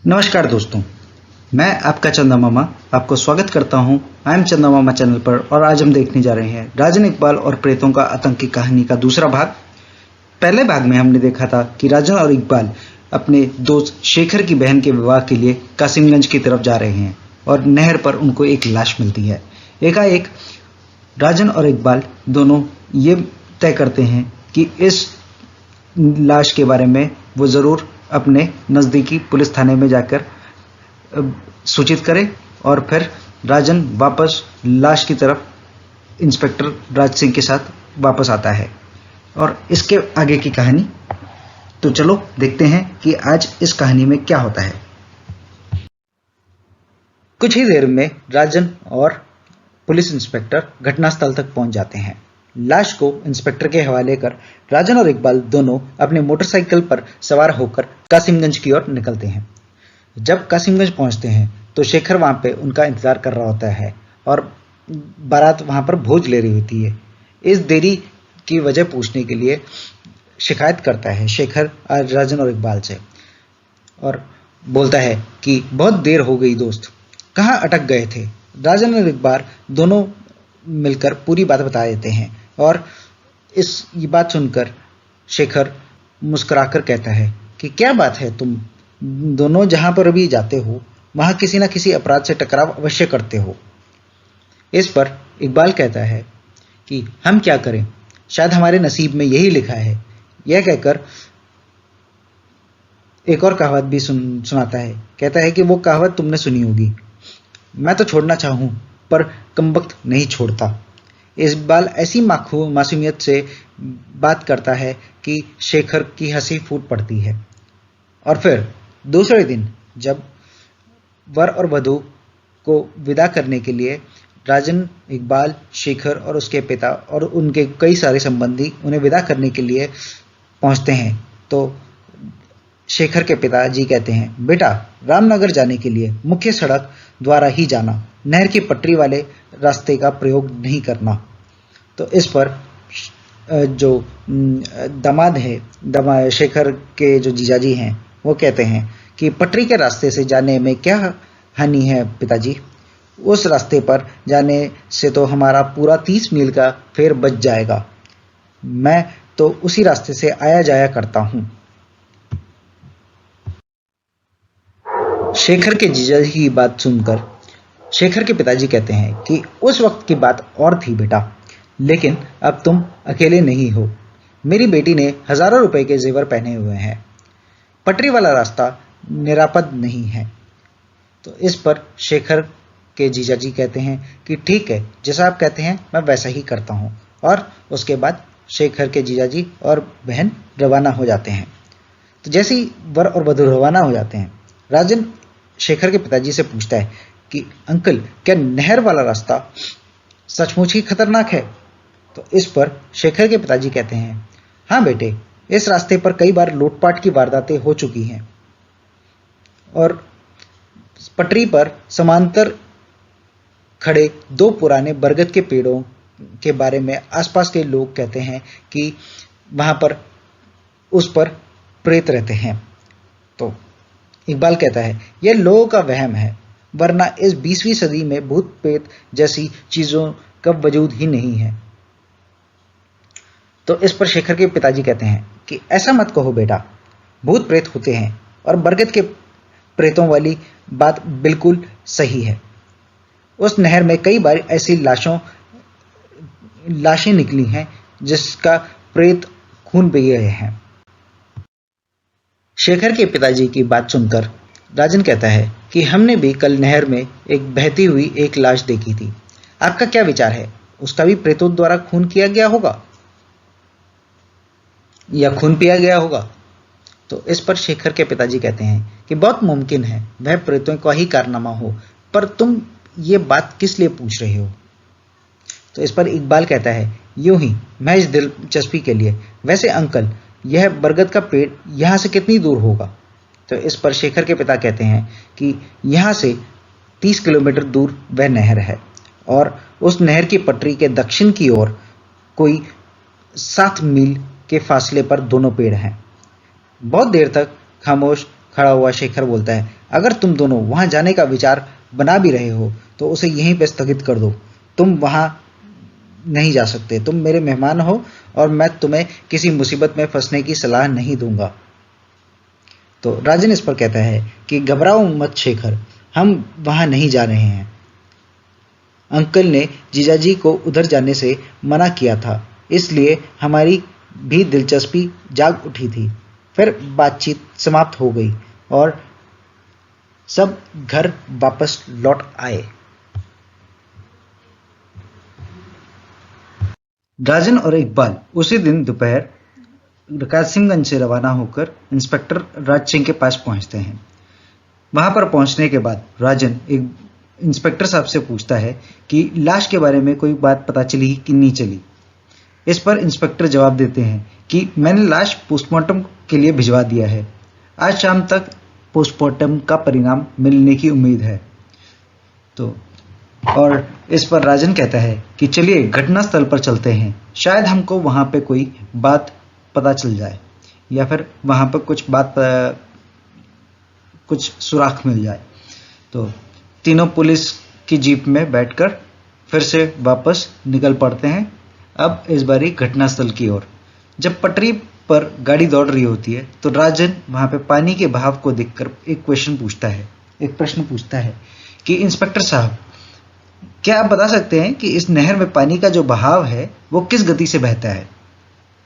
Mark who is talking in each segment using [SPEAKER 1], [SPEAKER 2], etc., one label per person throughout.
[SPEAKER 1] नमस्कार दोस्तों, मैं आपका चंदा मामा आपको स्वागत करता हूं आई एम चंदा मामा चैनल पर। और आज हम देखने जा रहे हैं राजन इकबाल और प्रेतों का आतंक की कहानी का दूसरा भाग। पहले भाग में हमने देखा था कि राजन और इकबाल अपने दोस्त शेखर की बहन के विवाह के लिए कासिमगंज की तरफ जा रहे हैं और नहर पर उनको एक लाश मिलती है। एकाएक राजन और इकबाल दोनों ये तय करते हैं कि इस लाश के बारे में वो ज़रूर अपने नज़दीकी पुलिस थाने में जाकर सूचित करें। और फिर राजन वापस लाश की तरफ इंस्पेक्टर राज सिंह के साथ वापस आता है। और इसके आगे की कहानी तो चलो देखते हैं कि आज इस कहानी में क्या होता है। कुछ ही देर में राजन और पुलिस इंस्पेक्टर घटनास्थल तक पहुंच जाते हैं। लाश को इंस्पेक्टर के हवाले कर राजन और इकबाल दोनों अपने मोटरसाइकिल पर सवार होकर कासिमगंज की ओर निकलते हैं। जब कासिमगंज पहुंचते हैं तो शेखर वहां पे उनका इंतजार कर रहा होता है और बारात वहां पर भोज ले रही होती है। इस देरी की वजह पूछने के लिए शिकायत करता है शेखर आज राजन और इकबाल से और बोलता है कि बहुत देर हो गई दोस्त, कहाँ अटक गए थे। राजन और इकबाल दोनों मिलकर पूरी बात बता देते हैं और ये बात सुनकर शेखर मुस्कुराकर कहता है कि क्या बात है, तुम दोनों जहां पर भी जाते हो वहां किसी न किसी अपराध से टकराव अवश्य करते हो। इस पर इकबाल कहता है कि हम क्या करें, शायद हमारे नसीब में यही लिखा है। यह कहकर एक और कहावत भी सुनाता है। कहता है कि वो कहावत तुमने सुनी होगी, मैं तो छोड़ना चाहूं पर कमबख्त नहीं छोड़ता। इकबाल ऐसी मासूमियत से बात करता है कि शेखर की हंसी फूट पड़ती है। और फिर दूसरे दिन जब वर और वधू को विदा करने के लिए राजन, इकबाल, शेखर और उसके पिता और उनके कई सारे संबंधी उन्हें विदा करने के लिए पहुंचते हैं तो शेखर के पिताजी कहते हैं, बेटा रामनगर जाने के लिए मुख्य सड़क द्वारा ही जाना, नहर की पटरी वाले रास्ते का प्रयोग नहीं करना। तो इस पर जो दामाद है, शेखर के जो जीजाजी हैं, वो कहते हैं कि पटरी के रास्ते से जाने में क्या हानि है पिताजी, उस रास्ते पर जाने से तो हमारा पूरा 30 मील का फेर बच जाएगा। मैं तो उसी रास्ते से आया जाया करता हूं। शेखर के जीजाजी की बात सुनकर शेखर के पिताजी कहते हैं कि उस वक्त की बात और थी बेटा, लेकिन अब तुम अकेले नहीं हो। मेरी बेटी ने हजारों रुपए के जेवर पहने हुए हैं। पटरी वाला रास्ता निरापद नहीं है। तो इस पर शेखर के जीजाजी कहते हैं कि ठीक है, जैसा आप कहते हैं मैं वैसा ही करता हूं। और उसके बाद शेखर के जीजाजी और बहन रवाना हो जाते हैं। तो जैसे ही वर और वधू रवाना हो जाते हैं, राजन शेखर के पिताजी से पूछता है कि अंकल, क्या नहर वाला रास्ता सचमुच ही खतरनाक है? तो इस पर शेखर के पिताजी कहते हैं, हाँ बेटे, इस रास्ते पर कई बार लूटपाट की वारदातें हो चुकी हैं और पटरी पर समांतर खड़े 2 पुराने बरगद के पेड़ों के बारे में आसपास के लोग कहते हैं कि वहां पर उस पर प्रेत रहते हैं। तो इकबाल कहता है, यह लोगों का वहम है, वरना इस 20वीं सदी में भूत प्रेत जैसी चीजों का वजूद ही नहीं है। तो इस पर शेखर के पिताजी कहते हैं कि ऐसा मत कहो बेटा, भूत प्रेत होते हैं और बरगद के प्रेतों वाली बात बिल्कुल सही है। उस नहर में कई बार ऐसी लाशें निकली हैं जिसका प्रेत खून पी गए हैं। शेखर के पिताजी की बात सुनकर राजन कहता है कि हमने भी कल नहर में एक बहती हुई एक लाश देखी थी। आपका क्या विचार है, उसका भी प्रेतों द्वारा खून किया गया होगा या खून पिया गया होगा? तो इस पर शेखर के पिताजी कहते हैं कि बहुत मुमकिन है वह प्रेतों का ही कारनामा हो, पर तुम ये बात किस लिए पूछ रहे हो? तो इस पर इकबाल कहता है, यूं ही महज दिलचस्पी के लिए। वैसे अंकल, यह बरगद का पेड़ यहां से कितनी दूर होगा? तो इस पर शेखर के पिता कहते हैं कि यहां से 30 किलोमीटर दूर वह नहर है और उस नहर की पटरी के दक्षिण की ओर कोई 7 मील के फासले पर दोनों पेड़ हैं। बहुत देर तक खामोश खड़ा हुआ शेखर बोलता है, अगर तुम दोनों वहां जाने का विचार बना भी रहे हो तो उसे यहीं पे स्थगित कर दो। तुम वहां नहीं जा सकते, तुम मेरे मेहमान हो और मैं तुम्हें किसी मुसीबत में फंसने की सलाह नहीं दूंगा। तो राजन इस पर कहता है कि घबराओ मत शेखर, हम वहां नहीं जा रहे हैं। अंकल ने जीजाजी को उधर जाने से मना किया था, इसलिए हमारी भी दिलचस्पी जाग उठी थी। फिर बातचीत समाप्त हो गई और सब घर वापस लौट आए। राजन और इकबाल उसी दिन दोपहर कासिमगंज से रवाना होकर इंस्पेक्टर राज सिंह के पास पहुंचते हैं। वहां पर पहुंचने के बाद राजन एक इंस्पेक्टर साहब से पूछता है कि लाश के बारे में कोई बात पता चली कि नहीं चली। इस पर इंस्पेक्टर जवाब देते हैं कि मैंने लाश पोस्टमार्टम के लिए भिजवा दिया है, आज शाम तक पोस्टमार्टम का परिणाम मिलने की उम्मीद है। तो और इस पर राजन कहता है कि चलिए घटना स्थल पर चलते हैं, शायद हमको वहां पे कोई बात पता चल जाए या फिर वहां पर कुछ सुराख मिल जाए। तो तीनों पुलिस की जीप में बैठकर फिर से वापस निकल पड़ते हैं, अब इस बारी घटनास्थल की ओर। जब पटरी पर गाड़ी दौड़ रही होती है तो राजन वहां पे पानी के बहाव को देखकर एक प्रश्न पूछता है कि इंस्पेक्टर साहब, क्या आप बता सकते हैं कि इस नहर में पानी का जो बहाव है वो किस गति से बहता है?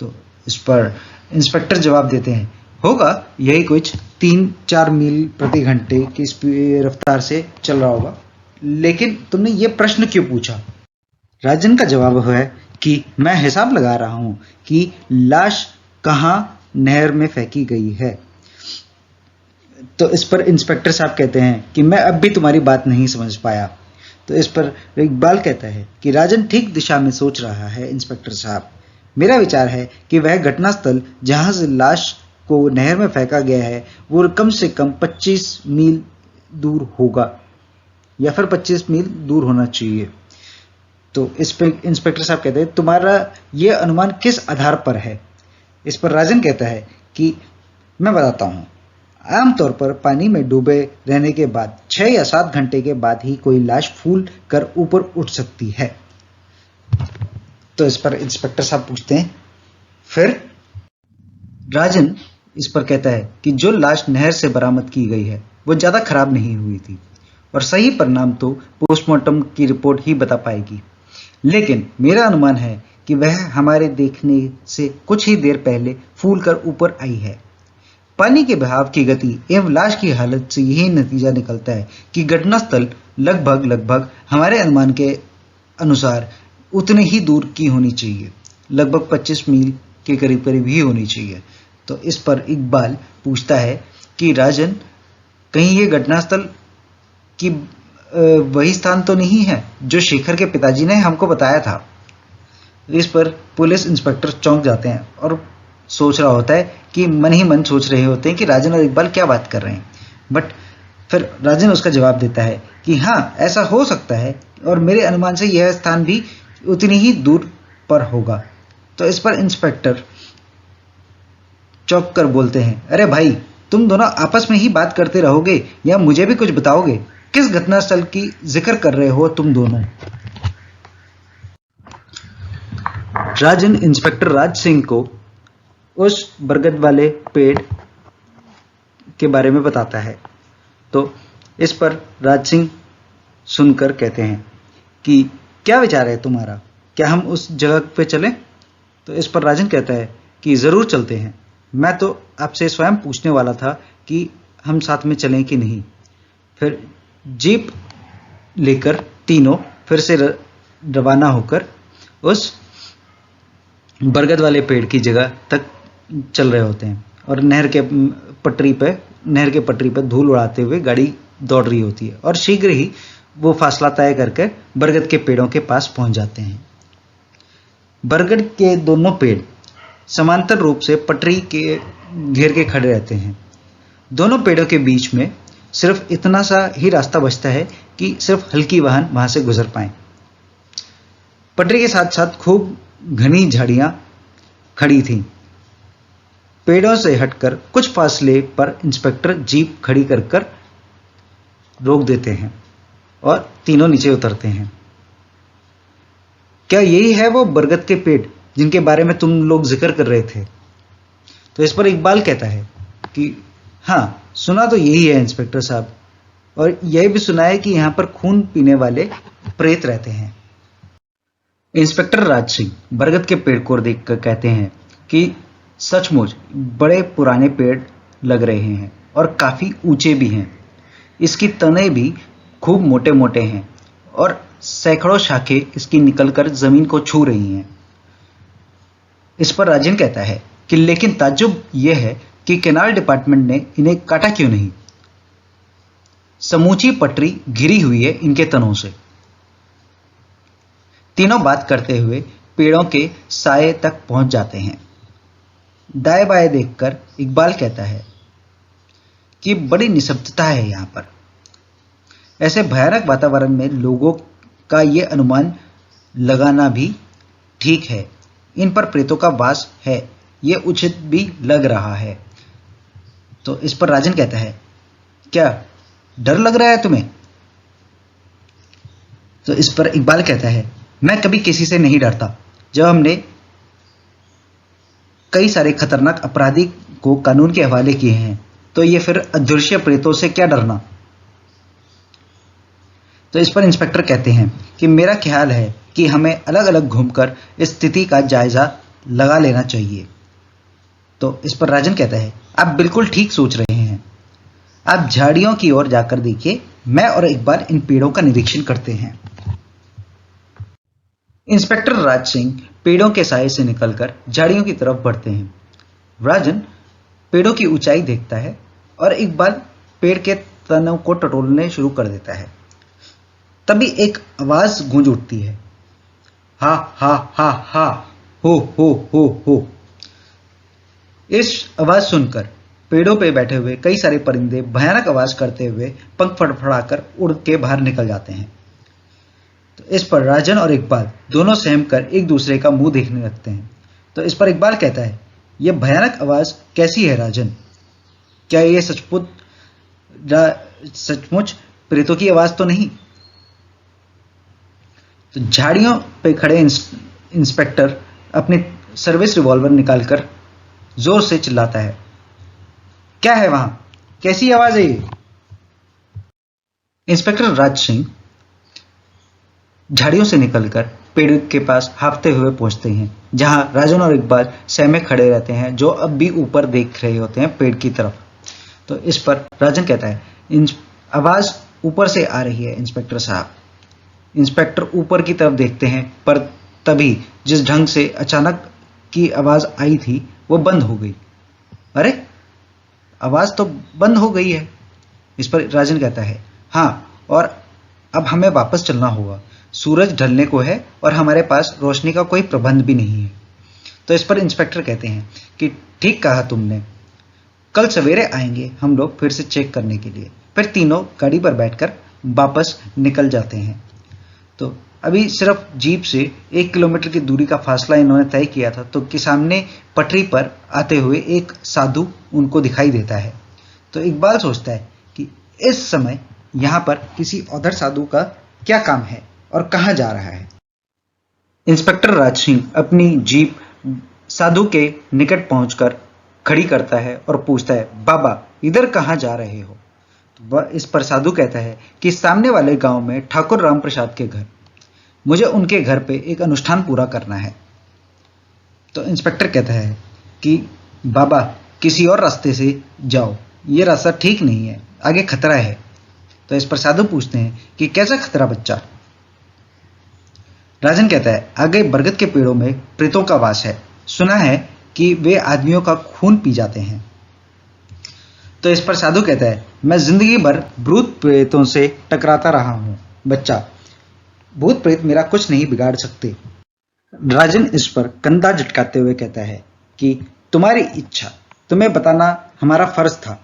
[SPEAKER 1] तो इस पर इंस्पेक्टर जवाब देते हैं, होगा यही कुछ 3-4 मील प्रति घंटे की रफ्तार से चल रहा होगा। लेकिन तुमने ये प्रश्न क्यों पूछा? राजन का जवाब है कि मैं हिसाब लगा रहा हूं कि लाश कहां नहर में फेंकी गई है। तो इस पर इंस्पेक्टर साहब कहते हैं कि मैं अब भी तुम्हारी बात नहीं समझ पाया। तो इस पर इकबाल कहता है कि राजन ठीक दिशा में सोच रहा है इंस्पेक्टर साहब, मेरा विचार है कि वह घटनास्थल जहां से लाश को नहर में फेंका गया है वो कम से कम 25 मील दूर होगा या फिर 25 मील दूर होना चाहिए। तो इस पर इंस्पेक्टर साहब कहते हैं, तुम्हारा यह अनुमान किस आधार पर है? इस पर राजन कहता है कि मैं बताता हूं, आमतौर पर पानी में डूबे रहने के बाद 6 या 7 घंटे के बाद ही कोई लाश फूल कर ऊपर उठ सकती है। तो इस पर इंस्पेक्टर साहब पूछते हैं, फिर? राजन इस पर कहता है कि जो लाश नहर से बरामद की गई है वो ज्यादा खराब नहीं हुई थी और सही परिणाम तो पोस्टमार्टम की रिपोर्ट ही बता पाएगी, लेकिन मेरा अनुमान है कि वह हमारे देखने से कुछ ही देर पहले फूल कर ऊपर आई है। पानी के बहाव की गति एवं लाश की हालत से यही नतीजा निकलता है कि घटनास्थल लगभग हमारे अनुमान के अनुसार उतने ही दूर की होनी चाहिए, लगभग 25 मील के करीब ही होनी चाहिए। तो इस पर इकबाल पूछता है कि राजन, कहीं ये घटनास्थल की वही स्थान तो नहीं है जो शेखर के पिताजी ने हमको बताया था? इस पर पुलिस इंस्पेक्टर चौंक जाते हैं और सोच रहा होता है कि मन ही मन सोच रहे होते हैं कि राजन और इकबाल क्या बात कर रहे हैं। बट फिर राजन उसका जवाब देता है कि हाँ, ऐसा हो सकता है और मेरे अनुमान से यह स्थान भी उतनी ही दूर पर होगा। तो इस पर इंस्पेक्टर चौंक कर बोलते हैं, अरे भाई, तुम दोनों आपस में ही बात करते रहोगे या मुझे भी कुछ बताओगे? किस घटनास्थल की जिक्र कर रहे हो तुम दोनों? राजन इंस्पेक्टर राज सिंह को उस बरगद वाले पेड़ के बारे में बताता है। तो इस पर राज सिंह सुनकर कहते हैं कि क्या विचार है तुम्हारा, क्या हम उस जगह पे चलें? तो इस पर राजन कहता है कि जरूर चलते हैं, मैं तो आपसे स्वयं पूछने वाला था कि हम साथ में चलें कि नहीं। फिर जीप लेकर तीनों फिर से रवाना होकर उस बरगद वाले पेड़ की जगह तक चल रहे होते हैं और नहर के पटरी पे धूल उड़ाते हुए गाड़ी दौड़ रही होती है और शीघ्र ही वो फासला तय करके बरगद के पेड़ों के पास पहुंच जाते हैं। बरगद के दोनों पेड़ समांतर रूप से पटरी के घेर के खड़े रहते हैं। दोनों पेड़ों के बीच में सिर्फ इतना सा ही रास्ता बचता है कि सिर्फ हल्की वाहन वहां से गुजर पाए। पटरी के साथ साथ खूब घनी झाड़ियां खड़ी थीं। पेड़ों से हटकर कुछ फासले पर इंस्पेक्टर जीप खड़ी कर रोक देते हैं और तीनों नीचे उतरते हैं। क्या यही है वो बरगद के पेड़ जिनके बारे में तुम लोग जिक्र कर रहे थे? तो इस पर इकबाल कहता है कि हाँ, सुना तो यही है इंस्पेक्टर साहब, और यह भी सुना है कि यहाँ पर खून पीने वाले प्रेत रहते हैं। इंस्पेक्टर राज सिंह बरगद के पेड़ को देखकर कहते हैं कि सचमुच बड़े पुराने पेड़ लग रहे हैं और काफी ऊंचे भी हैं। इसकी तने भी खूब मोटे मोटे हैं और सैकड़ों शाखें इसकी निकलकर जमीन को छू रही हैं। इस पर राजन कहता है कि लेकिन ताज्जुब यह है कि कैनाल डिपार्टमेंट ने इन्हें काटा क्यों नहीं? समूची पटरी घिरी हुई है इनके तनों से। तीनों बात करते हुए पेड़ों के साए तक पहुंच जाते हैं। दाएं बाएं देखकर इकबाल कहता है कि बड़ी निशब्दता है यहां पर। ऐसे भयानक वातावरण में लोगों का यह अनुमान लगाना भी ठीक है। इन पर प्रेतों का वास है, यह उचित भी लग रहा है। तो इस पर राजन कहता है, क्या डर लग रहा है तुम्हें? तो इस पर इकबाल कहता है, मैं कभी किसी से नहीं डरता। जब हमने कई सारे खतरनाक अपराधी को कानून के हवाले किए हैं, तो ये फिर अदृश्य प्रेतों से क्या डरना? तो इस पर इंस्पेक्टर कहते हैं कि मेरा ख्याल है कि हमें अलग अलग घूमकर इस स्थिति का जायजा लगा लेना चाहिए। तो इस पर राजन कहता है, आप बिल्कुल ठीक सोच रहे हैं। आप झाड़ियों की ओर जाकर देखिए, मैं और इकबाल इन पेड़ों का निरीक्षण करते हैं। इंस्पेक्टर राज सिंह पेड़ों के साए से निकलकर झाड़ियों की तरफ बढ़ते हैं। राजन पेड़ों की ऊंचाई देखता है और इकबाल पेड़ के तनों को टटोलने शुरू कर देता है। तभी एक आवाज गूंज उठती है, हा हा हा हा, हो। इस आवाज सुनकर पेड़ों पे बैठे हुए कई सारे परिंदे भयानक आवाज करते हुए पंख फड़फड़ाकर उड़ के बाहर निकल जाते हैं। तो इस पर राजन और इकबाल दोनों सहम कर एक दूसरे का मुंह देखने लगते हैं। तो इस पर इकबाल कहता है, यह भयानक आवाज कैसी है राजन? क्या यह सचमुच प्रेतों की आवाज तो नहीं? तो झाड़ियों पे खड़े इंस्पेक्टर अपनी सर्विस रिवॉल्वर निकालकर जोर से चिल्लाता है, क्या है वहां? कैसी आवाज है ये? इंस्पेक्टर राज सिंह झाड़ियों से निकलकर पेड़ के पास हाँफते हुए पहुंचते हैं, जहां राजन और इकबाल सहमे खड़े रहते हैं, जो अब भी ऊपर देख रहे होते हैं पेड़ की तरफ। तो इस पर राजन कहता है, आवाज ऊपर से आ रही है इंस्पेक्टर साहब। इंस्पेक्टर ऊपर की तरफ देखते हैं, पर तभी जिस ढंग से अचानक की आवाज आई थी वो बंद हो गई। अरे, आवाज तो बंद हो गई है। इस पर राजन कहता है, हाँ, और अब हमें वापस चलना होगा। सूरज ढलने को है और हमारे पास रोशनी का कोई प्रबंध भी नहीं है। तो इस पर इंस्पेक्टर कहते हैं कि ठीक कहा तुमने, कल सवेरे आएंगे हम लोग फिर से चेक करने के लिए। फिर तीनों गाड़ी पर बैठकर वापस निकल जाते हैं। तो अभी सिर्फ जीप से 1 किलोमीटर की दूरी का फासला इन्होंने तय किया था, तो कि सामने पटरी पर आते हुए एक साधु उनको दिखाई देता है। तो इकबाल सोचता है कि इस समय यहाँ पर किसी औधर साधु का क्या काम है और कहाँ जा रहा है। इंस्पेक्टर राज सिंह अपनी जीप साधु के निकट पहुंचकर खड़ी करता है और पूछता है, बाबा इधर कहाँ जा रहे हो? तो इस पर साधु कहता है कि सामने वाले गांव में ठाकुर राम प्रसाद के घर, मुझे उनके घर पे एक अनुष्ठान पूरा करना है। तो इंस्पेक्टर कहता है कि बाबा किसी और रास्ते से जाओ, ये रास्ता ठीक नहीं है, आगे खतरा है। तो इस पर साधु पूछते हैं कि कैसा खतरा बच्चा? राजन कहता है, आगे बरगद के पेड़ों में प्रेतों का वास है, सुना है कि वे आदमियों का खून पी जाते हैं। तो इस पर साधु कहता है, मैं जिंदगी भर भूत प्रेतों से टकराता रहा हूं बच्चा, भूत प्रेत मेरा कुछ नहीं बिगाड़ सकते। राजन इस पर कंधा झटकाते हुए कहता है कि तुम्हारी इच्छा, तुम्हें बताना हमारा फर्ज था,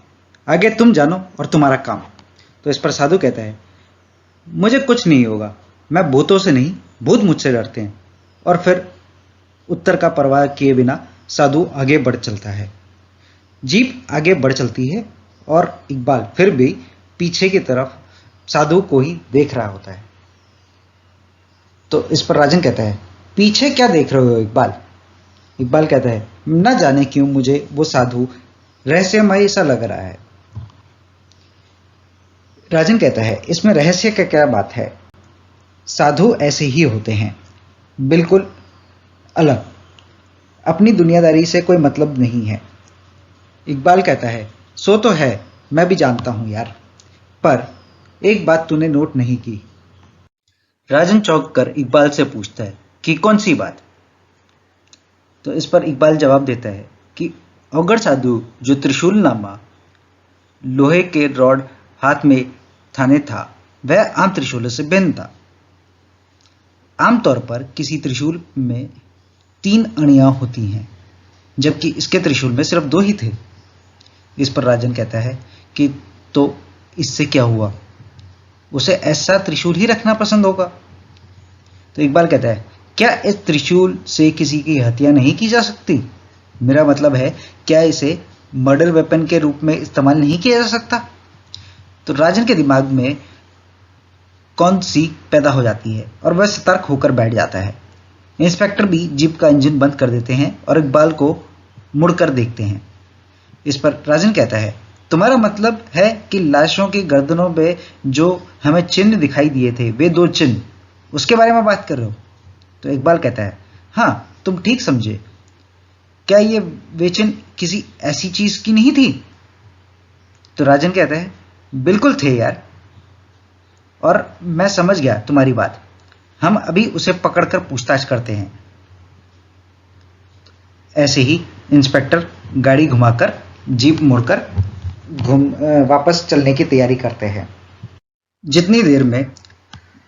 [SPEAKER 1] आगे तुम जानो और तुम्हारा काम। तो इस पर साधु कहता है, मुझे कुछ नहीं होगा, मैं भूतों से नहीं, भूत मुझसे डरते हैं। और फिर उत्तर का परवाह किए बिना साधु आगे बढ़ चलता है। जीप आगे बढ़ चलती है और इकबाल फिर भी पीछे की तरफ साधु को ही देख रहा होता है। तो इस पर राजन कहता है, पीछे क्या देख रहे हो इकबाल? इकबाल कहता है, न जाने क्यों मुझे वो साधु रहस्यमय सा लग रहा है। राजन कहता है, इसमें रहस्य का क्या बात है? साधु ऐसे ही होते हैं, बिल्कुल अलग, अपनी दुनियादारी से कोई मतलब नहीं है। इकबाल कहता है, सो तो है, मैं भी जानता हूं यार, पर एक बात तूने नोट नहीं की। राजन चौंक कर इकबाल से पूछता है कि कौन सी बात? तो इस पर इकबाल जवाब देता है कि अवगढ़ साधु जो त्रिशूल नामा लोहे के रॉड हाथ में थाने था, वह आम त्रिशूल से भिन्न था। आमतौर पर किसी त्रिशूल में 3 अणियां होती हैं, जबकि इसके त्रिशूल में सिर्फ 2 ही थे। इस पर राजन कहता है कि तो इससे क्या हुआ? उसे ऐसा त्रिशूल ही रखना पसंद होगा। तो इकबाल कहता है, क्या इस त्रिशूल से किसी की हत्या नहीं की जा सकती? मेरा मतलब है, क्या इसे मर्डर वेपन के रूप में इस्तेमाल नहीं किया जा सकता? तो राजन के दिमाग में कौन सी पैदा हो जाती है और वह सतर्क होकर बैठ जाता है। इंस्पेक्टर भी जीप का इंजन बंद कर देते हैं और इकबाल को मुड़कर देखते हैं। इस पर राजन कहता है, तुम्हारा मतलब है कि लाशों की गर्दनों पे जो हमें चिन्ह दिखाई दिए थे, वे 2 चिन्ह, उसके बारे में बात कर रहे हो? तो इकबाल कहता है, हाँ, तुम ठीक समझे। क्या ये वे चिन्ह किसी ऐसी चीज की नहीं थी? तो राजन कहता है, बिल्कुल थे यार, और मैं समझ गया तुम्हारी बात। हम अभी उसे पकड़कर पूछताछ करते हैं। ऐसे ही इंस्पेक्टर गाड़ी घुमाकर जीप मोड़कर वापस चलने की तैयारी करते हैं। जितनी देर में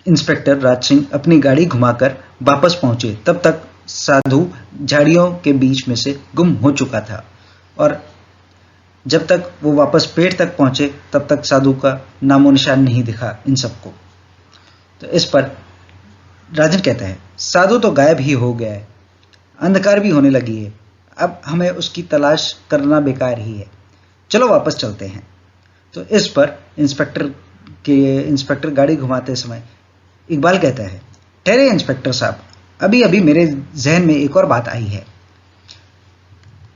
[SPEAKER 1] इंस्पेक्टर राज सिंह अपनी गाड़ी घुमाकर वापस पहुंचे, तब तक साधु झाड़ियों के बीच में से गुम हो चुका था, और जब तक वो वापस पेड़ तक पहुंचे तब तक साधु का नामो निशान नहीं दिखा इन सबको। तो इस पर राजन कहता है, साधु तो गायब ही हो गया है, अंधकार भी होने लगी है, अब हमें उसकी तलाश करना बेकार ही है, चलो वापस चलते हैं। तो इस पर इंस्पेक्टर गाड़ी घुमाते समय इकबाल कहता है, ठहरे इंस्पेक्टर साहब, अभी अभी मेरे जहन में एक और बात आई है।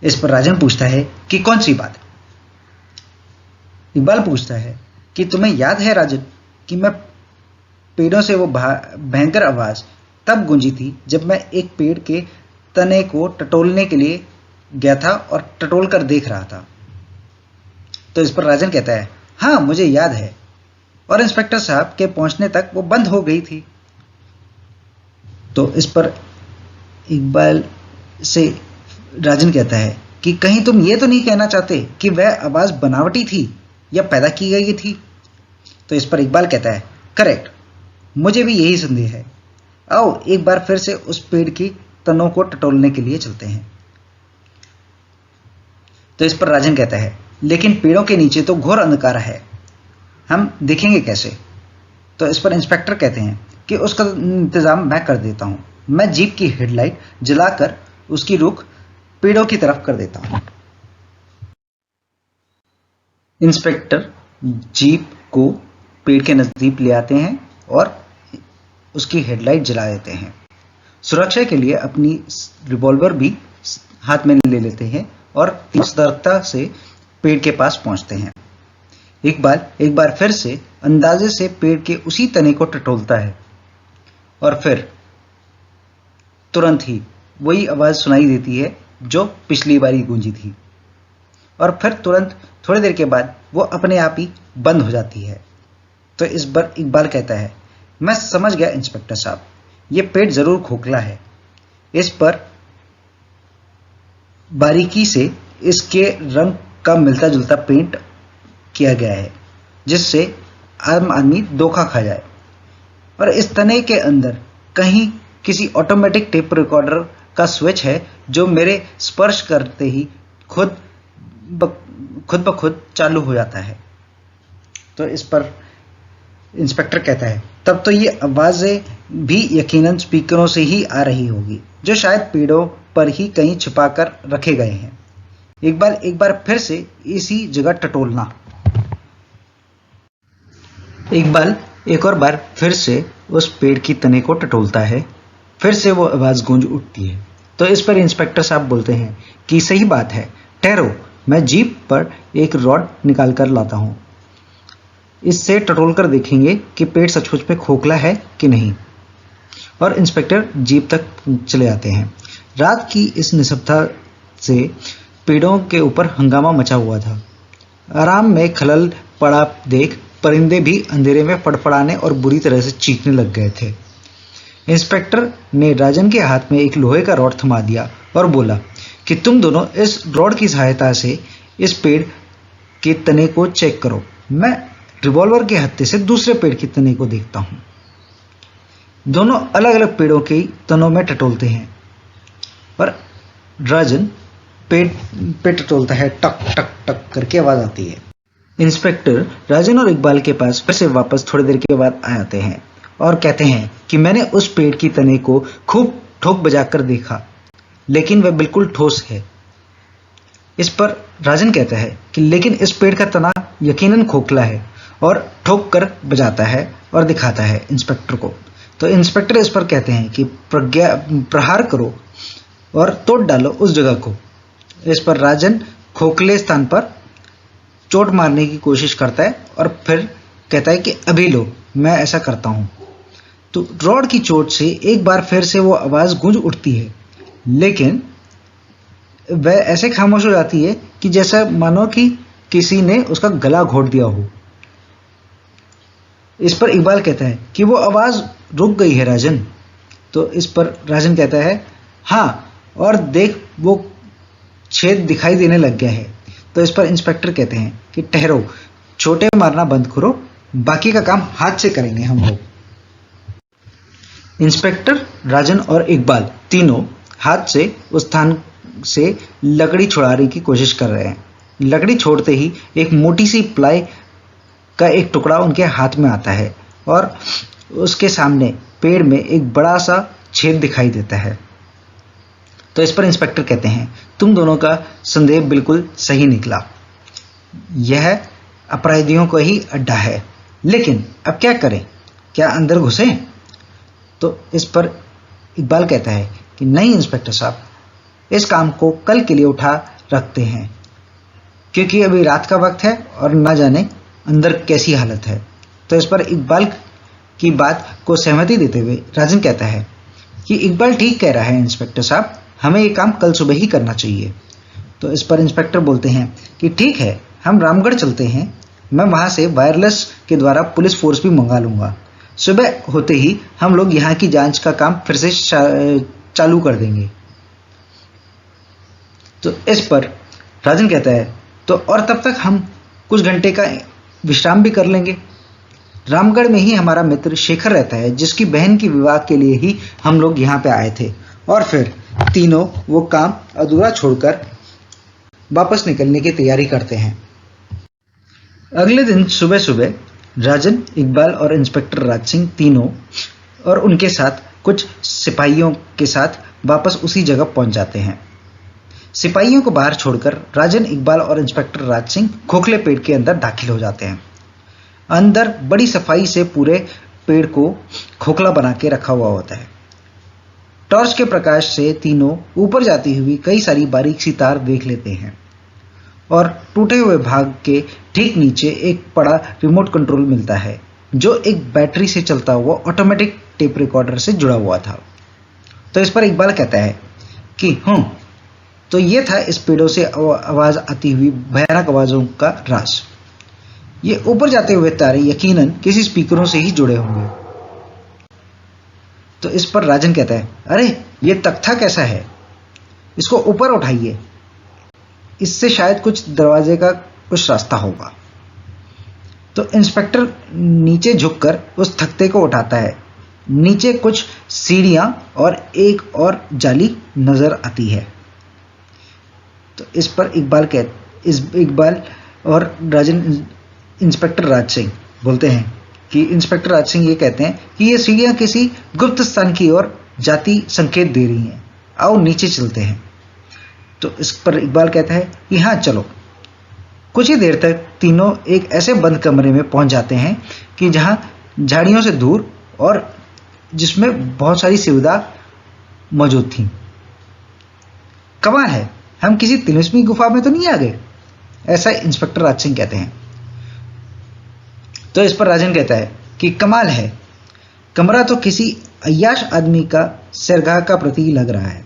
[SPEAKER 1] इस पर राजन पूछता है कि कौन सी बात? इकबाल पूछता है कि तुम्हें याद है राजन कि मैं पेड़ों से वो भयंकर आवाज तब गूंजी थी जब मैं एक पेड़ के तने को टटोलने के लिए गया था और टटोल कर देख रहा था। तो इस पर राजन कहता है, हाँ मुझे याद है, और इंस्पेक्टर साहब के पहुंचने तक वो बंद हो गई थी। तो इस पर इकबाल से राजन कहता है कि कहीं तुम ये तो नहीं कहना चाहते कि वह आवाज बनावटी थी या पैदा की गई थी? तो इस पर इकबाल कहता है, करेक्ट, मुझे भी यही संदेह है। आओ एक बार फिर से उस पेड़ की तनों को टटोलने के लिए चलते हैं। तो इस पर राजन कहता है, लेकिन पेड़ों के नीचे तो घोर अंधकार है, हम देखेंगे कैसे? तो इस पर इंस्पेक्टर कहते हैं कि उसका इंतजाम मैं कर देता हूं, मैं जीप की हेडलाइट जलाकर उसकी रुख पेड़ों की तरफ कर देता हूं। इंस्पेक्टर जीप को पेड़ के नजदीक ले आते हैं और उसकी हेडलाइट जला देते हैं। सुरक्षा के लिए अपनी रिवॉल्वर भी हाथ में ले लेते हैं और सतर्कता से पेड़ के पास पहुंचते हैं। इकबाल एक बार फिर से अंदाजे से पेड़ के उसी तने को टटोलता है और फिर तुरंत ही वही आवाज सुनाई देती है जो पिछली बारी गूंजी थी, और फिर तुरंत थोड़ी देर के बाद वो अपने आप ही बंद हो जाती है। तो इस बार इकबाल कहता है, मैं समझ गया इंस्पेक्टर साहब, ये पेड़ जरूर खोखला है, इस पर बारीकी से इसके रंग का मिलता जुलता पेंट किया गया है जिससे आम आदमी धोखा खा जाए, और इस तने के अंदर कहीं किसी ऑटोमेटिक टेप रिकॉर्डर का स्विच है जो मेरे स्पर्श करते ही खुद ब खुद चालू हो जाता है। तो इस पर इंस्पेक्टर कहता है, तब तो ये आवाजें भी यकीनन स्पीकरों से ही आ रही होगी जो शायद पेड़ों पर ही कहीं छुपा कर रखे गए हैं। एक बार फिर से इसी जगह टटोलना। इकबाल एक और बार फिर से उस पेड़ की तने को टटोलता है। फिर से वो आवाज गूंज उठती है। तो इस पर इंस्पेक्टर साहब बोलते हैं कि सही बात है, ठहरो, मैं जीप पर एक रॉड निकाल कर लाता हूँ। इससे टटोल कर देखेंगे कि पेड़ सचमुच में खोखला है कि नहीं। और इंस्पेक्टर जीप तक चले आते हैं। रात की इस निस्तब्धता से पेड़ों के ऊपर हंगामा मचा हुआ था। आराम में खलल पड़ा देख परिंदे भी अंधेरे में फड़फड़ाने और बुरी तरह से चीखने लग गए थे। इंस्पेक्टर ने राजन के हाथ में एक लोहे का रॉड थमा दिया और बोला कि तुम दोनों इस रॉड की सहायता से इस पेड़ के तने को चेक करो। मैं रिवॉल्वर के हत्थे से दूसरे पेड़ के तने को देखता हूं। दोनों अलग अलग पेड़ों के तनों में टटोलते हैं और राजन पेड़ पे टटोलता है। टक टक टक करके आवाज आती है। इंस्पेक्टर राजन और इकबाल के पास फिर से वापस थोड़ी देर के बाद आते हैं और कहते हैं कि मैंने उस पेड़ की तने को खूब ठोक बजाकर देखा, लेकिन वह बिल्कुल ठोस है। इस पर राजन कहता है कि लेकिन इस पेड़ का तना यकीनन खोखला है, और ठोक कर बजाता है और दिखाता है इंस्पेक्टर को। तो इंस्पेक्टर इस पर कहते हैं कि प्रहार करो और तोड़ डालो उस जगह को। इस पर राजन खोखले स्थान पर चोट मारने की कोशिश करता है और फिर कहता है कि अभी लो, मैं ऐसा करता हूं। तो रॉड की चोट से एक बार फिर से वो आवाज गूंज उठती है, लेकिन वह ऐसे खामोश हो जाती है कि जैसा मानो कि किसी ने उसका गला घोट दिया हो। इस पर इकबाल कहता है कि वो आवाज रुक गई है राजन। तो इस पर राजन कहता है हाँ, और देख वो छेद दिखाई देने लग गया है। तो इस पर इंस्पेक्टर कहते हैं कि ठहरो, छोटे मारना बंद करो, बाकी का काम हाथ से करेंगे हम लोग। इंस्पेक्टर, राजन और इकबाल तीनों हाथ से उस स्थान से लकड़ी छुड़ाने की कोशिश कर रहे हैं। लकड़ी छोड़ते ही एक मोटी सी प्लाई का एक टुकड़ा उनके हाथ में आता है और उसके सामने पेड़ में एक बड़ा सा छेद दिखाई देता है। तो इस पर इंस्पेक्टर कहते हैं तुम दोनों का संदेह बिल्कुल सही निकला, यह अपराधियों का ही अड्डा है, लेकिन अब क्या करें, क्या अंदर घुसें? तो इस पर इकबाल कहता है कि नहीं इंस्पेक्टर साहब, इस काम को कल के लिए उठा रखते हैं, क्योंकि अभी रात का वक्त है और ना जाने अंदर कैसी हालत है। तो इस पर इकबाल की बात को सहमति देते हुए राजन कहता है कि इकबाल ठीक कह रहा है इंस्पेक्टर साहब, हमें ये काम कल सुबह ही करना चाहिए। तो इस पर इंस्पेक्टर बोलते हैं कि ठीक है, हम रामगढ़ चलते हैं, मैं वहां से वायरलेस के द्वारा पुलिस फोर्स भी मंगा लूंगा। सुबह होते ही हम लोग यहाँ की जांच का काम फिर से चालू कर देंगे। तो इस पर राजन कहता है तो और तब तक हम कुछ घंटे का विश्राम भी कर लेंगे। रामगढ़ में ही हमारा मित्र शेखर रहता है, जिसकी बहन की विवाह के लिए ही हम लोग यहाँ पे आए थे। और फिर तीनों वो काम अधूरा छोड़कर वापस निकलने की तैयारी करते हैं। अगले दिन सुबह सुबह राजन, इकबाल और इंस्पेक्टर राज सिंह तीनों और उनके साथ कुछ सिपाहियों के साथ वापस उसी जगह पहुंच जाते हैं। सिपाहियों को बाहर छोड़कर राजन, इकबाल और इंस्पेक्टर राज सिंह खोखले पेड़ के अंदर दाखिल हो जाते हैं। अंदर बड़ी सफाई से पूरे पेड़ को खोखला बना के रखा हुआ होता है। टॉर्च के प्रकाश से तीनों ऊपर जाती हुई कई सारी बारीक सी तार देख लेते हैं और टूटे हुए भाग के ठीक नीचे एक बड़ा रिमोट कंट्रोल मिलता है, जो एक बैटरी से चलता हुआ ऑटोमेटिक टेप रिकॉर्डर से जुड़ा हुआ था। तो इस पर इकबाल कहता है कि तो ये था इस पेड़ों से आवाज आती हुई भयानक आवाजों का राज। ये ऊपर जाते हुए तारे यकीनन किसी स्पीकरों से ही जुड़े होंगे। तो इस पर राजन कहता है अरे ये तख्ता कैसा है, इसको ऊपर उठाइए, इससे शायद कुछ दरवाजे का कुछ रास्ता होगा। तो इंस्पेक्टर नीचे झुककर उस तख्ते को उठाता है। नीचे कुछ सीढ़ियां और एक और जाली नजर आती है। तो इस पर इकबाल और राजन, इंस्पेक्टर राज सिंह बोलते हैं कि इंस्पेक्टर राज सिंह ये कहते हैं कि ये सीढ़ियां किसी गुप्त स्थान की ओर जाती संकेत दे रही हैं, आओ नीचे चलते हैं। तो इस पर इकबाल कहता है कि हाँ चलो। कुछ ही देर तक तीनों एक ऐसे बंद कमरे में पहुंच जाते हैं कि जहां झाड़ियों से दूर और जिसमें बहुत सारी सुविधा मौजूद थी। कमाल है, हम किसी तिलिस्मी गुफा में तो नहीं आ गए, ऐसा इंस्पेक्टर राज सिंह कहते हैं। तो इस पर राजन कहता है कि कमाल है, कमरा तो किसी अय्याश आदमी का सरगाह का प्रतीक लग रहा है।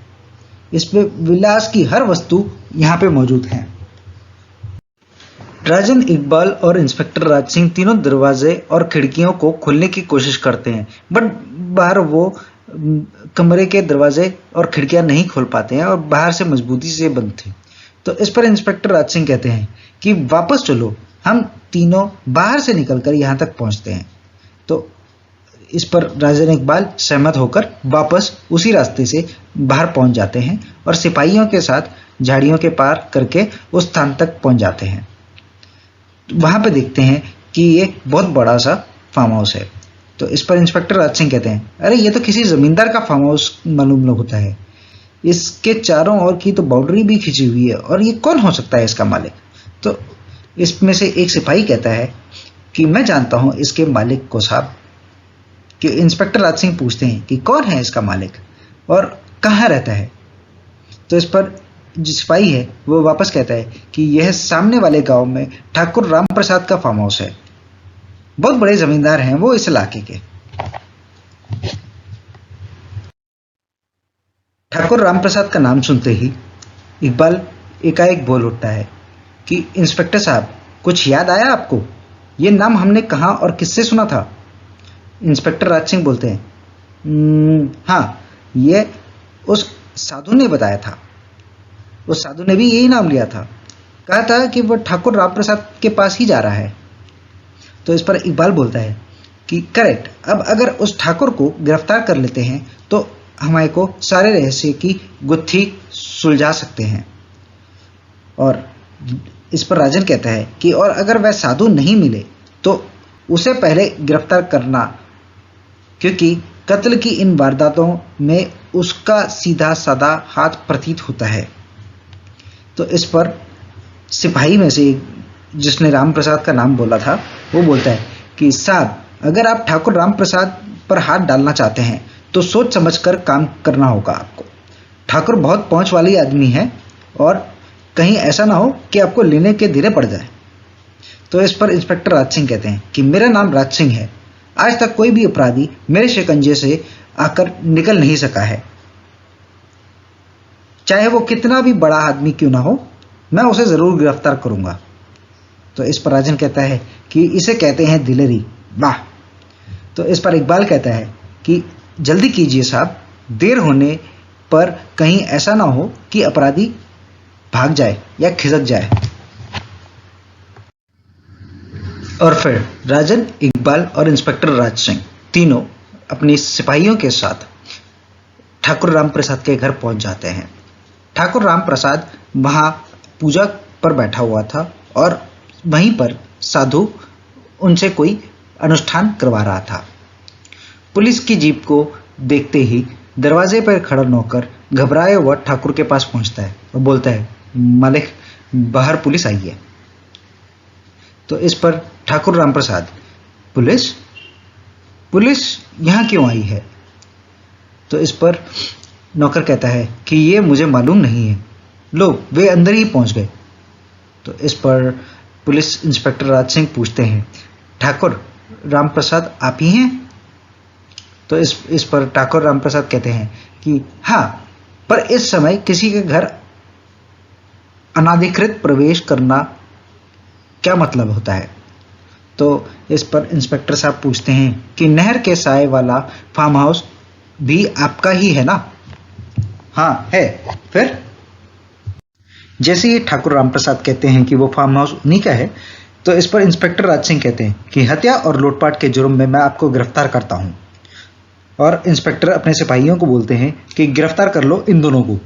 [SPEAKER 1] इसमें विलास की हर वस्तु यहाँ पे मौजूद है। राजन, इकबाल और इंस्पेक्टर राज सिंह तीनों दरवाजे और खिड़कियों को खोलने की कोशिश करते हैं, बट बाहर वो कमरे के दरवाजे और खिड़कियां नहीं खोल पाते हैं और बाहर से मजबूती से बंद थे। तो इस पर इंस्पेक्टर राज सिंह कहते हैं कि वापस चलो, हम तीनों बाहर से निकलकर यहाँ तक पहुँचते हैं। तो इस पर राजन इकबाल सहमत होकर वापस उसी रास्ते से बाहर पहुँच जाते हैं और सिपाहियों के साथ झाड़ियों के पार करके उस स्थान तक पहुँच जाते हैं। वहाँ पे देखते हैं कि ये बहुत बड़ा सा फार्म हाउस है। तो इस पर इंस्पेक्टर राज सिंह कहते हैं, अरे ये तो किसी जमींदार का फार्म हाउस मालूम होता है। इसके चारों ओर की तो बाउंड्री भी खिंची हुई है, और ये कौन हो सकता है इसका मालिक? तो इसमें से एक सिपाही कहता है कि मैं जानता हूँ इसके मालिक को साहब। कि इंस्पेक्टर राज सिंह पूछते हैं कि कौन है इसका मालिक और कहाँ रहता है? तो इस पर जो सिपाही है वो वापस कहता है कि यह सामने वाले गांव में ठाकुर राम प्रसाद का फार्म हाउस है। बहुत बड़े जमींदार हैं वो इस इलाके के। ठाकुर राम प्रसाद का नाम सुनते ही इकबाल एकाएक बोल उठता है कि इंस्पेक्टर साहब, कुछ याद आया आपको? ये नाम हमने कहाँ और किससे सुना था? इंस्पेक्टर राज सिंह बोलते हैं, हाँ, ये उस साधु ने बताया था। उस साधु ने भी यही नाम लिया था, कहा था कि वह ठाकुर राम प्रसाद के पास ही जा रहा है। तो इस पर इकबाल बोलता है कि करेक्ट, अब अगर उस ठाकुर को गिरफ्तार कर लेते हैं तो हमारे को सारे रहस्य की गुत्थी सुलझा सकते हैं। और इस पर राजन कहता है कि और अगर वह साधु नहीं मिले तो उसे पहले गिरफ्तार करना, क्योंकि कत्ल की इन वारदातों में उसका सीधा साधा हाथ प्रतीत होता है। तो इस पर सिपाही में से जिसने राम प्रसाद का नाम बोला था वो बोलता है कि साहब, अगर आप ठाकुर राम प्रसाद पर हाथ डालना चाहते हैं तो सोच समझकर काम करना होगा आपको। ठाकुर बहुत पहुंच वाली आदमी है और कहीं ऐसा ना हो कि आपको लेने के धीरे पड़ जाए। तो इस पर इंस्पेक्टर राज सिंह कहते हैं कि मेरा नाम राज सिंह है, आज तक कोई भी अपराधी मेरे शिकंजे से आकर निकल नहीं सका है। चाहे वो कितना भी बड़ा आदमी क्यों ना हो, मैं उसे जरूर गिरफ्तार करूंगा। तो इस पर राजन कहता है कि इसे कहते हैं दिलेरी। वाह। तो इस पर इकबाल कहता है कि जल्दी कीजिए साहब, देर होने पर कहीं ऐसा ना हो कि अपराधी भाग जाए या खिसक जाए। और फिर राजन, इकबाल और इंस्पेक्टर राज सिंह तीनों अपने सिपाहियों के साथ ठाकुर राम प्रसाद के घर पहुंच जाते हैं। ठाकुर राम प्रसाद वहां पूजा पर बैठा हुआ था और वहीं पर साधु उनसे कोई अनुष्ठान करवा रहा था। पुलिस की जीप को देखते ही दरवाजे पर खड़ा नौकर घबराए हुआ ठाकुर के पास पहुंचता है और बोलता है, मालिक, बाहर पुलिस आई है। तो इस पर ठाकुर राम प्रसाद, पुलिस? पुलिस यहाँ क्यों आई है? तो इस पर नौकर कहता है कि ये मुझे मालूम नहीं है, लो वे अंदर ही पहुंच गए। तो इस पर पुलिस इंस्पेक्टर राज सिंह पूछते हैं, ठाकुर राम प्रसाद आप ही हैं? तो इस पर ठाकुर राम प्रसाद कहते हैं कि हाँ, पर इस समय किसी के घर अनाधिकृत प्रवेश करना क्या मतलब होता है? तो इस पर इंस्पेक्टर साहब पूछते हैं कि नहर के साए वाला फार्म हाउस भी आपका ही है ना? हाँ है। फिर जैसे ही ठाकुर राम प्रसाद कहते हैं कि वो फार्म हाउस उन्हीं का है, तो इस पर इंस्पेक्टर राज सिंह कहते हैं कि हत्या और लूटपाट के जुर्म में मैं आपको गिरफ्तार करता हूं। और इंस्पेक्टर अपने सिपाहियों को बोलते हैं कि गिरफ्तार कर लो इन दोनों को।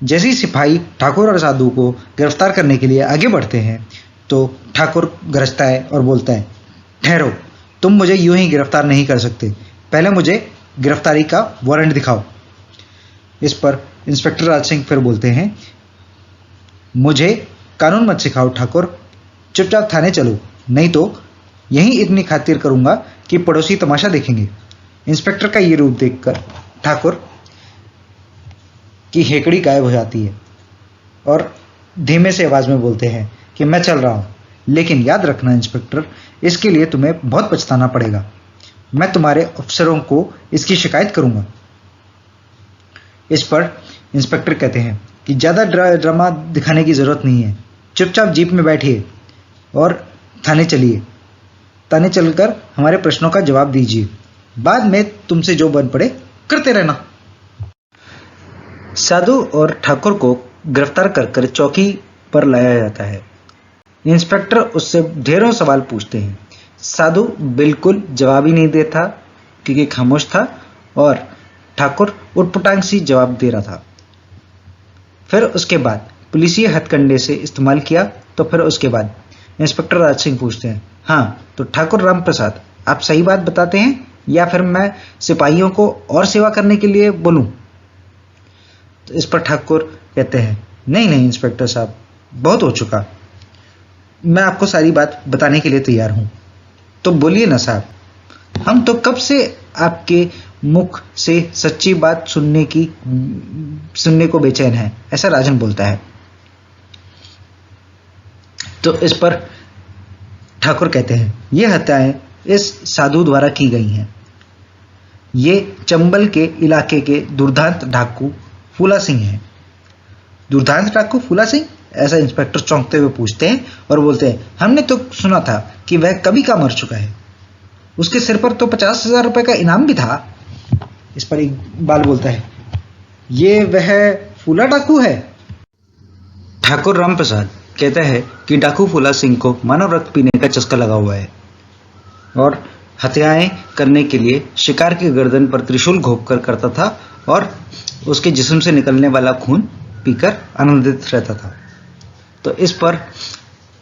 [SPEAKER 1] जैसे ही सिपाही ठाकुर और साधु को गिरफ्तार करने के लिए आगे बढ़ते हैं तो ठाकुर गरजता है और बोलता है, ठहरो, तुम मुझे यूं ही गिरफ्तार नहीं कर सकते, पहले मुझे गिरफ्तारी का वारंट दिखाओ। इस पर इंस्पेक्टर राज सिंह फिर बोलते हैं, मुझे कानून मत सिखाओ ठाकुर, चुपचाप थाने चलो, नहीं तो यहीं इतनी खातिर करूंगा कि पड़ोसी तमाशा देखेंगे। इंस्पेक्टर का ये रूप देखकर ठाकुर की हेकड़ी गायब हो जाती है और धीमे से आवाज में बोलते हैं कि मैं चल रहा हूं, लेकिन याद रखना इंस्पेक्टर, इसके लिए तुम्हें बहुत पछताना पड़ेगा। मैं तुम्हारे अफसरों को इसकी शिकायत करूंगा। इस पर इंस्पेक्टर कहते हैं कि ज़्यादा ड्रामा दिखाने की ज़रूरत नहीं है, चुपचाप जीप में बैठिए और थाने चलिए। थाने चलकर हमारे प्रश्नों का जवाब दीजिए, बाद में तुमसे जो बन पड़े करते रहना। साधु और ठाकुर को गिरफ्तार कर चौकी पर लाया जाता है। इंस्पेक्टर उससे ढेरों सवाल पूछते हैं। साधु बिल्कुल जवाब ही नहीं देता क्योंकि खामोश था और ठाकुर उटपटांग सी जवाब दे रहा था। फिर उसके बाद पुलिसिया हथकंडे से इस्तेमाल किया तो फिर उसके बाद इंस्पेक्टर राज सिंह पूछते हैं, हाँ तो ठाकुर राम प्रसाद, आप सही बात बताते हैं या फिर मैं सिपाहियों को और सेवा करने के लिए बोलूं? तो इस पर ठाकुर कहते हैं, नहीं नहीं इंस्पेक्टर साहब, बहुत हो चुका, मैं आपको सारी बात बताने के लिए तैयार हूं। तो बोलिए ना साहब, हम तो कब से आपके मुख से सच्ची बात सुनने को बेचैन हैं, ऐसा राजन बोलता है। तो इस पर ठाकुर कहते हैं, ये हत्याएं इस साधु द्वारा की गई हैं। ये चंबल के इलाके के दुर्दांत डाकू फूला सिंह हैं। दुर्दांत डाकू फूला सिंह? ऐसा इंस्पेक्टर चौंकते हुए पूछते हैं और बोलते हैं, हमने तो सुना था कि वह कभी का मर चुका है, उसके सिर पर तो 50,000 रुपए का इनाम भी था। इस पर इकबाल बोलता है, ये वह फूला डाकू है? ठाकुर राम प्रसाद कहता है कि डाकू फूला सिंह को मानव रक्त पीने का चस्का लगा हुआ है और हत्याएं करने के लिए शिकार की गर्दन पर त्रिशूल घोंप कर करता था और उसके जिस्म से निकलने वाला खून पीकर आनंदित रहता था। तो इस पर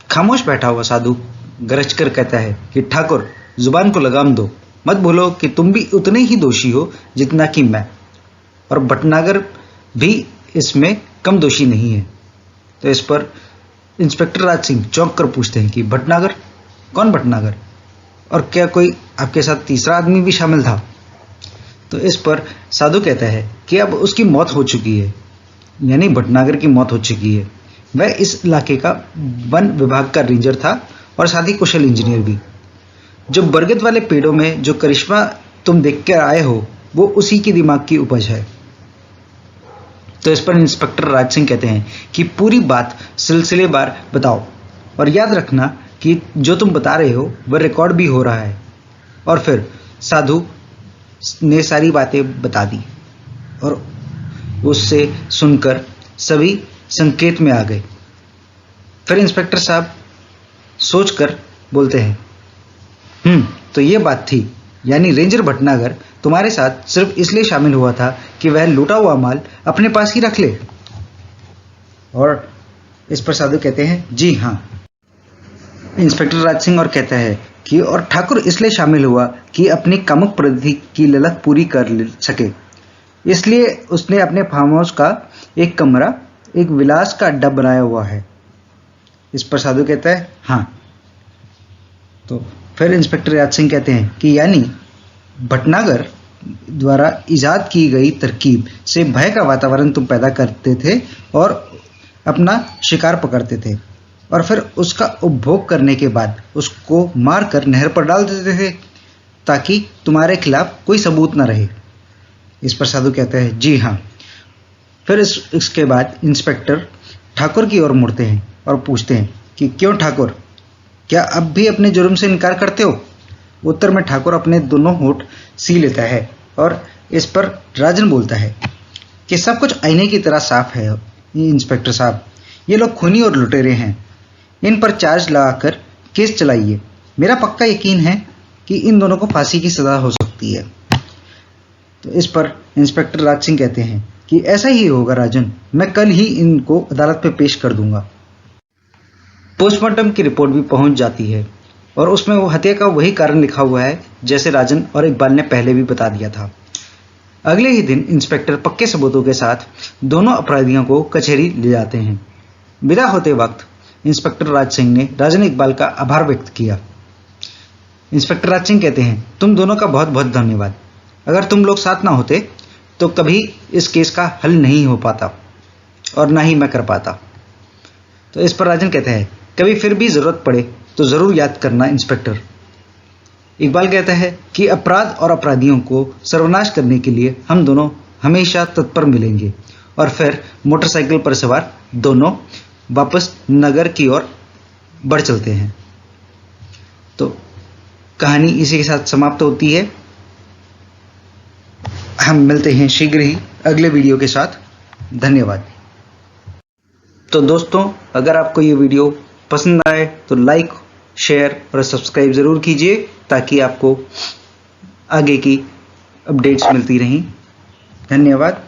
[SPEAKER 1] खामोश बैठा हुआ साधु गरज कर कहता है कि ठाकुर, जुबान को लगाम दो, मत भूलो कि तुम भी उतने ही दोषी हो जितना कि मैं, और भटनागर भी इसमें कम दोषी नहीं है। तो इस पर इंस्पेक्टर राज सिंह चौंक कर पूछते हैं कि भटनागर? कौन भटनागर? और क्या कोई आपके साथ तीसरा आदमी भी शामिल था? तो इस पर साधु कहता है कि अब उसकी मौत हो चुकी है, यानी भटनागर की मौत हो चुकी है। वह इस इलाके का वन विभाग का रेंजर था और साथ ही कुशल इंजीनियर भी। जो बरगद वाले पेड़ों में जो करिश्मा तुम देख कर आए हो, वो उसी के दिमाग की उपज है। तो इस पर इंस्पेक्टर राज सिंह कहते हैं कि पूरी बात सिलसिलेवार बताओ और याद रखना कि जो तुम बता रहे हो वह रिकॉर्ड भी हो रहा है। और फिर साधु ने सारी बातें बता दी और उससे सुनकर सभी संकेत में आ गए। फिर इंस्पेक्टर साहब सोचकर बोलते हैं, तो ये बात थी, यानी रेंजर भटनागर तुम्हारे साथ सिर्फ इसलिए शामिल हुआ था कि वह लूटा हुआ माल अपने पास ही रख ले? और इस पर साधु कहते हैं, जी हाँ। इंस्पेक्टर राज सिंह और कहता है कि और ठाकुर इसलिए शामिल हुआ कि अपनी कामुक प्रवृत्ति की ललक पूरी कर सके, इसलिए उसने अपने फार्म हाउस का एक कमरा एक विलास का अड्डा बनाया हुआ है। इस पर साधु कहता है, हाँ। तो फिर इंस्पेक्टर राज सिंह कहते हैं कि यानी भटनागर द्वारा इजाद की गई तरकीब से भय का वातावरण तुम पैदा करते थे और अपना शिकार पकड़ते थे और फिर उसका उपभोग करने के बाद उसको मार कर नहर पर डाल देते थे ताकि तुम्हारे खिलाफ कोई सबूत न रहे। इस पर साधु कहते हैं, जी हाँ। फिर इसके बाद इंस्पेक्टर ठाकुर की ओर मुड़ते हैं और पूछते हैं कि क्यों ठाकुर, क्या अब भी अपने जुर्म से इनकार करते हो? उत्तर में ठाकुर अपने दोनों होंठ सी लेता है और इस पर राजन बोलता है कि सब कुछ आईने की तरह साफ है इंस्पेक्टर साहब, ये लोग खूनी और लुटेरे हैं, इन पर चार्ज लगाकर केस चलाइए। मेरा पक्का यकीन है कि इन दोनों को फांसी की सजा हो सकती है। तो इस पर इंस्पेक्टर राज सिंह कहते हैं कि ऐसा ही होगा राजन, मैं कल ही इनको अदालत में पेश कर दूंगा। पोस्टमार्टम की रिपोर्ट भी पहुंच जाती है और उसमें वो हत्या का वही कारण लिखा हुआ है जैसे राजन और इकबाल ने पहले भी बता दिया था। अगले ही दिन इंस्पेक्टर पक्के सबूतों के साथ दोनों अपराधियों को कचहरी ले जाते हैं। विदा होते वक्त इंस्पेक्टर राज सिंह ने राजन इकबाल का आभार व्यक्त किया। इंस्पेक्टर राज सिंह कहते हैं, तुम दोनों का बहुत बहुत धन्यवाद। अगर तुम लोग साथ ना होते तो कभी इस केस का हल नहीं हो पाता और ना ही मैं कर पाता। तो इस पर राजन कहते हैं, कभी फिर भी जरूरत पड़े तो जरूर याद करना इंस्पेक्टर। इकबाल कहता है कि अपराध और अपराधियों को सर्वनाश करने के लिए हम दोनों हमेशा तत्पर मिलेंगे। और फिर मोटरसाइकिल पर सवार दोनों वापस नगर की ओर बढ़ चलते हैं। तो कहानी इसी के साथ समाप्त होती है। हम मिलते हैं शीघ्र ही अगले वीडियो के साथ। धन्यवाद। तो दोस्तों, अगर आपको ये वीडियो पसंद आए तो लाइक, शेयर और सब्सक्राइब ज़रूर कीजिए ताकि आपको आगे की अपडेट्स मिलती रहें। धन्यवाद।